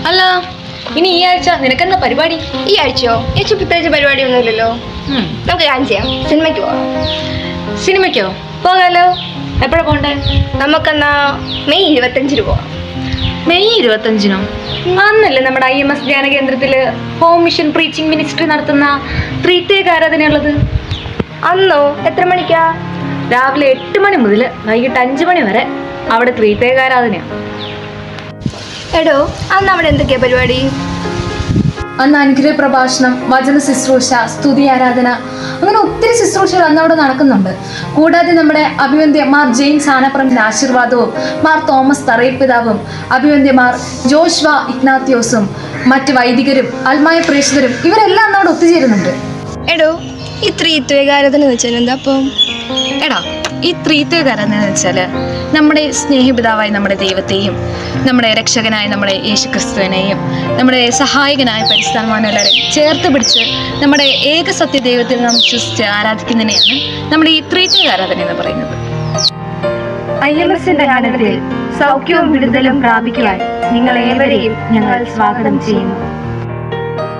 അല്ല, ഇനി ഈ ആഴ്ച നിനക്കെന്താ പരിപാടി? ഈ ആഴ്ചയോ? ഈ ആഴ്ച പ്രത്യേകിച്ച് പരിപാടി ഒന്നുമില്ലല്ലോ. നമുക്ക് കാര്യം ചെയ്യാം, സിനിമയ്ക്ക് പോകാം. സിനിമയ്ക്കോ? പോകാലോ. എപ്പോഴാ പോണ്ടേ? നമുക്കെന്നാ മെയ് 25 പോവാം. മെയ് 25-നോ? അന്നല്ലേ നമ്മുടെ IMS ധ്യാന കേന്ദ്രത്തില് ഹോം മിഷൻ പ്രീച്ചിങ് മിനിസ്ട്രി നടത്തുന്ന ത്രീത്തേക ആരാധനയുള്ളത്? അന്നോ? എത്ര മണിക്കാ? രാവിലെ 8 മണി മുതൽ വൈകിട്ട് 5 മണി വരെ അവിടെ ത്രീത്തേക ആരാധനയാണ്. എടോ, അന്ന് അവിടെ എന്തൊക്കെയാ പരിപാടി? അന്ന് അനുഗ്രഹ പ്രഭാഷണം, വചന ശുശ്രൂഷ, സ്തുതി ആരാധന, അങ്ങനെ ഒത്തിരി ശുശ്രൂഷകൾ അന്ന് അവിടെ നടക്കുന്നുണ്ട്. കൂടാതെ നമ്മുടെ അഭിവന്ദ്യമാർ ജെയിംസ് ആനപ്പറമ്പിന്റെ ആശീർവാദവും, മാർ തോമസ് തറയിൽ പിതാവും, അഭിവന്ദ്യമാർ ജോഷ്വ ഇഗ്നാത്യോസും, മറ്റ് വൈദികരും അൽമായ പ്രേക്ഷിതരും ഇവരെല്ലാം അന്ന് അവിടെ ഒത്തുചേരുന്നുണ്ട്. എടോ, ഈ ത്രിത്വേകാരാധന എന്ന് വെച്ചാൽ എന്താ? അപ്പം എടാ, ഈ ത്രിത്വേക ആരാധന എന്ന് വെച്ചാൽ നമ്മുടെ സ്നേഹിപിതാവായ നമ്മുടെ ദൈവത്തെയും, നമ്മുടെ രക്ഷകനായ നമ്മുടെ യേശുക്രിസ്തുവിനെയും, നമ്മുടെ സഹായകനായ പരിശുദ്ധാത്മാവിനെല്ലാവരെയും ചേർത്ത് പിടിച്ച് നമ്മുടെ ഏക സത്യ ദൈവത്തിൽ നാം വിശ്വസിച്ച് ആരാധിക്കുന്നതിനെയാണ് നമ്മുടെ ഈ ത്രിത്വേക ആരാധന എന്ന് പറയുന്നത്. IMSന്റെ ധ്യാനത്തിൽ സൗഖ്യവും വിടുതലും പ്രാപിക്കുവാൻ നിങ്ങളേവരെയും ഞങ്ങൾ സ്വാഗതം ചെയ്യുന്നു.